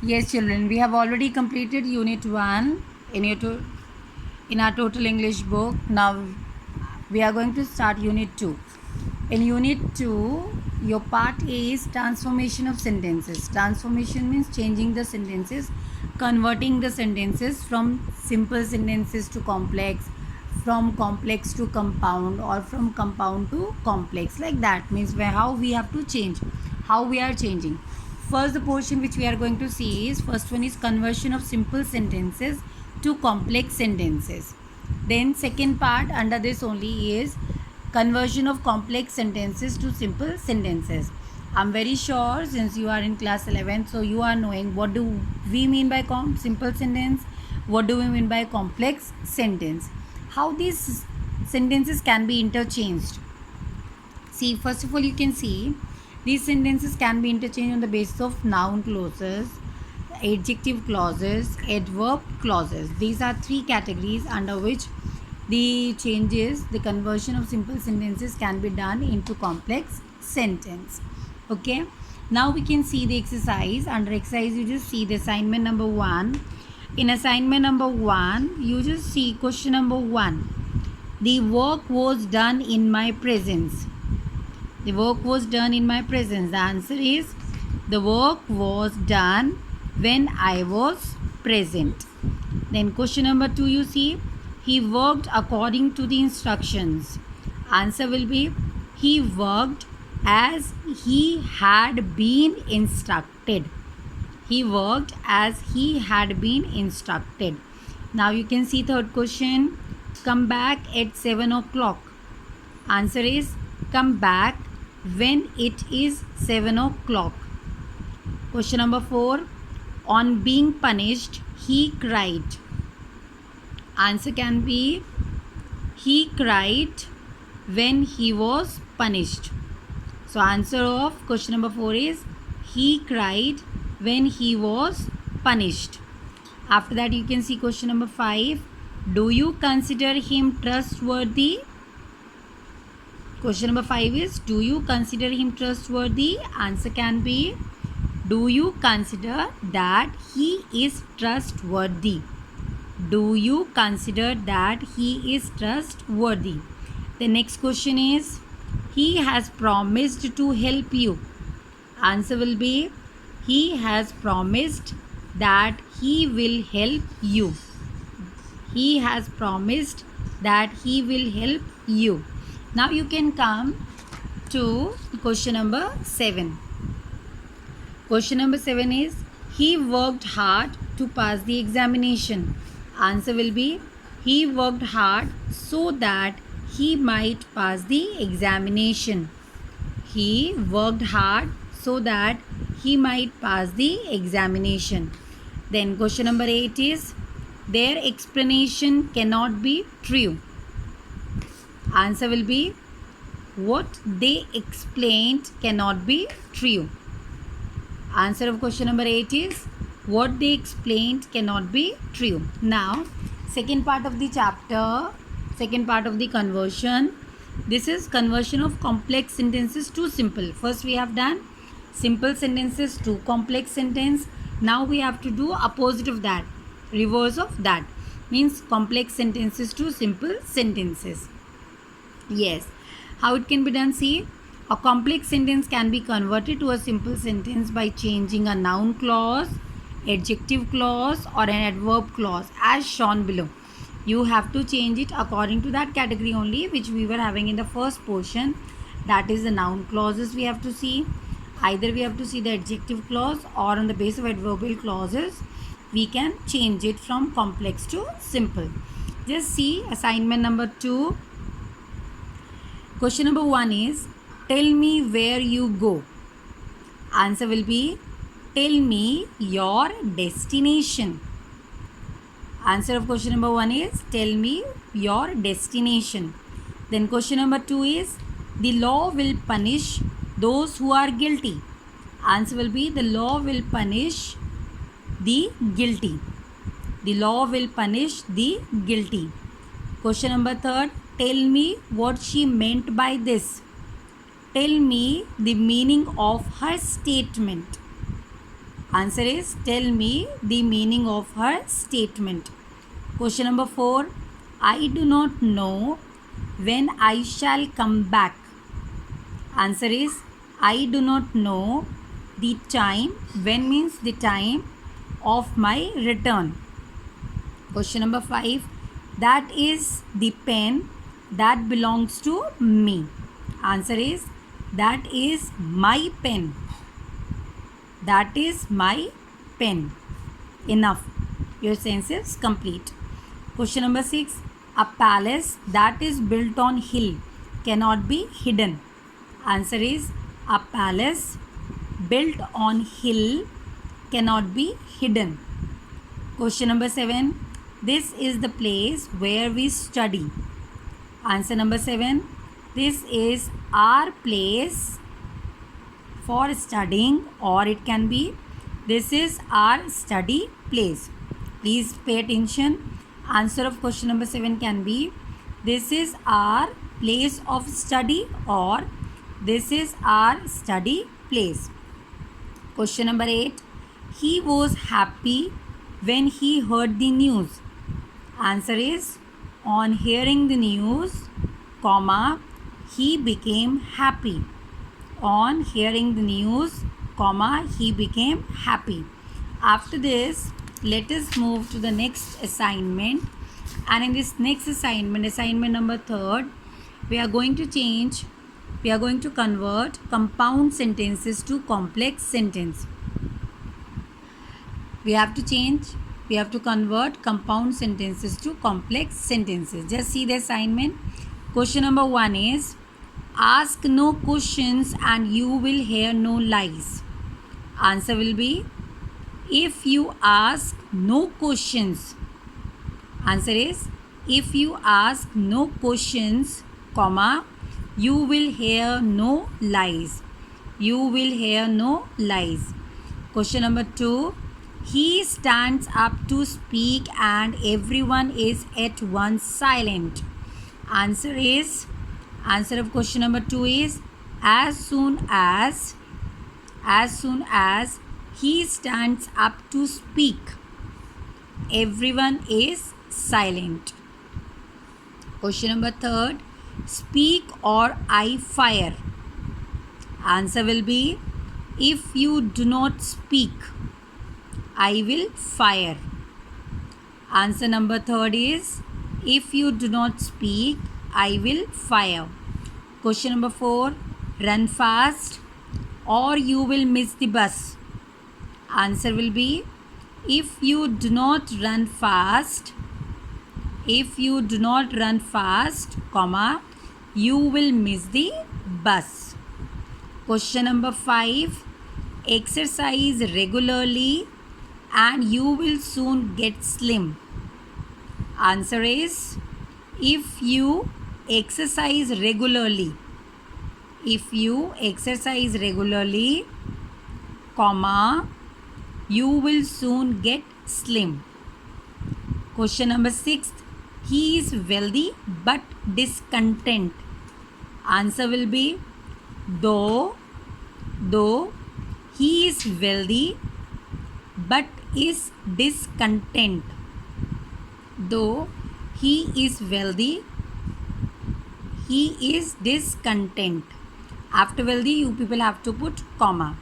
Yes, children, we have already completed Unit 1 in our total English book. Now we are going to start Unit 2. In Unit 2, your part A is transformation of sentences. Transformation means changing the sentences, converting the sentences from simple sentences to complex, from complex to compound, or from compound to complex. Like that means how we have to change, how we are changing. First, the portion which we are going to see is first one is conversion of simple sentences to complex sentences. Then second part under this only is conversion of complex sentences to simple sentences. I'm very sure since you are in class 11, so you are knowing what do we mean by simple sentence, what do we mean by complex sentence, how these sentences can be interchanged. See, first of all, you can see these sentences can be interchanged on the basis of noun clauses, adjective clauses, adverb clauses. These are three categories under which the changes, the conversion of simple sentences can be done into complex sentence. Okay. Now we can see the exercise. Under exercise, you just see the assignment number 1. In assignment number 1, you just see question number 1. The work was done in my presence. The work was done in my presence. The answer is the work was done when I was present. Then question number 2, you see, he worked according to the instructions. Answer will be he worked as he had been instructed. He worked as he had been instructed. Now you can see third question. Come back at 7 o'clock. Answer is come back when it is 7 o'clock. Question number 4. On being punished, he cried. Answer can be he cried when he was punished. So answer of question number 4 is he cried when he was punished. After that, you can see question number 5. Do you consider him trustworthy? Question number 5 is do you consider him trustworthy? Answer can be do you consider that he is trustworthy? Do you consider that he is trustworthy? The next question is he has promised to help you. Answer will be he has promised that he will help you. He has promised that he will help you. Now you can come to question number 7. Question number 7 is he worked hard to pass the examination. Answer will be he worked hard so that he might pass the examination. He worked hard so that he might pass the examination. Then question number 8 is their explanation cannot be true. Answer will be what they explained cannot be true. Answer of question number 8 is what they explained cannot be true. Now, second part of the chapter, second part of the conversion. This is conversion of complex sentences to simple. First we have done simple sentences to complex sentence. Now we have to do opposite of that, reverse of that. Means complex sentences to simple sentences. Yes. How it can be done? See, a complex sentence can be converted to a simple sentence by changing a noun clause, adjective clause, or an adverb clause as shown below. You have to change it according to that category only which we were having in the first portion. That is the noun clauses we have to see. Either we have to see the adjective clause or on the basis of adverbial clauses we can change it from complex to simple. Just see assignment number 2. Question number 1 is tell me where you go. Answer will be tell me your destination. Answer of question number 1 is tell me your destination. Then question number 2 is the law will punish those who are guilty. Answer will be the law will punish the guilty. The law will punish the guilty. Question number 3, tell me what she meant by this. Tell me the meaning of her statement. Answer is, tell me the meaning of her statement. Question number 4. I do not know when I shall come back. Answer is, I do not know the time. When means the time of my return. Question number 5. That is the pen that belongs to me. Answer is, that is my pen. That is my pen. Enough. Your sentence is complete. Question number 6. A palace that is built on hill cannot be hidden. Answer is, a palace built on hill cannot be hidden. Question number 7. This is the place where we study. Answer number 7. This is our place for studying, or it can be, this is our study place. Please pay attention. Answer of question number 7 can be, this is our place of study, or this is our study place. Question number 8. He was happy when he heard the news. Answer is, on hearing the news, comma, he became happy. On hearing the news, comma, he became happy. After this, let us move to the next assignment. And in this next assignment, assignment number 3, we are going to convert compound sentences to complex sentence. We have to convert compound sentences to complex sentences. Just see the assignment. Question number 1 is, ask no questions and you will hear no lies. Answer will be, if you ask no questions. Answer is, if you ask no questions, comma, you will hear no lies. You will hear no lies. Question number 2. He stands up to speak and everyone is at once silent. Answer of question number 2 is, as soon as he stands up to speak, everyone is silent. Question number 3. Speak or I fire. Answer will be, if you do not speak, I will fire. Answer number 3 is, if you do not speak, I will fire. Question number 4. Run fast or you will miss the bus. Answer will be, if you do not run fast, comma, you will miss the bus. Question number 5. Exercise regularly and you will soon get slim. Answer is, if you exercise regularly, comma, you will soon get slim. Question number 6. He is wealthy but discontent. Answer will be, though he is wealthy but is discontent. Though he is wealthy, he is discontent. After wealthy, you people have to put comma.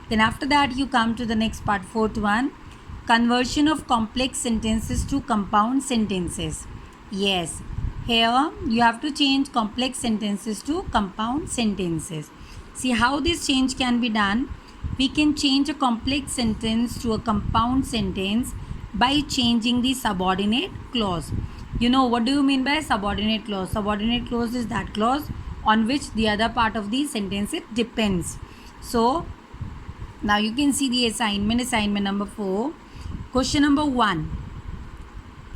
Then after that, you come to the next part, 4th one. Conversion of complex sentences to compound sentences. Yes, here you have to change complex sentences to compound sentences. See how this change can be done. We can change a complex sentence to a compound sentence by changing the subordinate clause. You know, what do you mean by subordinate clause? Subordinate clause is that clause on which the other part of the sentence it depends. So now you can see the assignment number 4. Question number 1.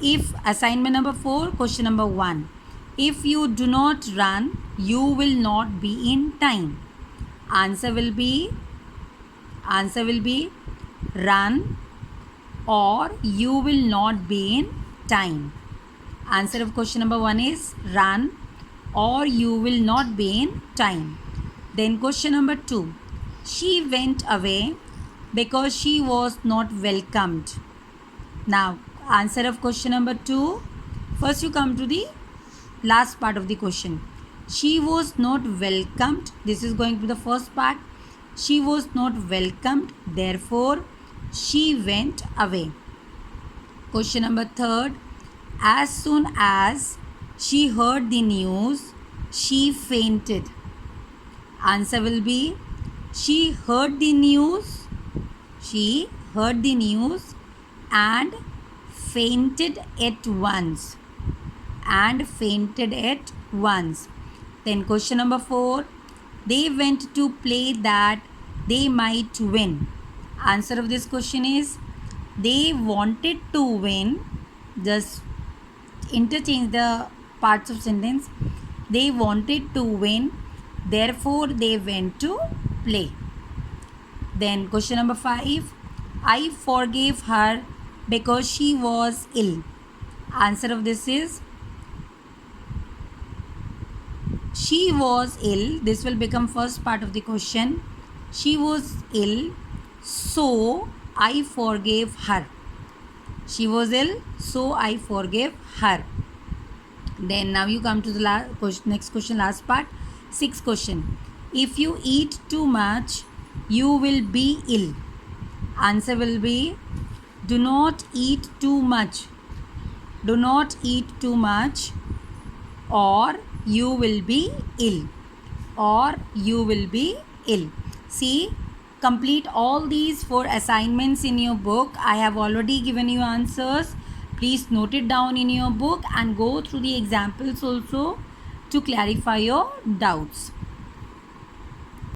If assignment number 4, question number 1. If you do not run, you will not be in time. Answer will be run or you will not be in time. Answer of question number 1 is run or you will not be in time. Then question number 2. She went away because she was not welcomed. Now, answer of question number 2. First, you come to the last part of the question. She was not welcomed. This is going to the first part. She was not welcomed. Therefore, she went away. Question number 3. As soon as she heard the news, she fainted. Answer will be she heard the news. She heard the news and fainted at once. And fainted at once. Then question number 4. They went to play that they might win. Answer of this question is they wanted to win. Just interchange the parts of sentence. They wanted to win. Therefore, they went to play. Then question number 5. I forgave her because she was ill. Answer of this is she was ill. This will become first part of the question. She was ill, so I forgave her. She was ill, so I forgave her. Then now you come to the next question, last part. 6th question. If you eat too much, you will be ill. Answer will be do not eat too much. Do not eat too much, or you will be ill. Or you will be ill. See, complete all these 4 assignments in your book. I have already given you answers. Please note it down in your book and go through the examples also to clarify your doubts.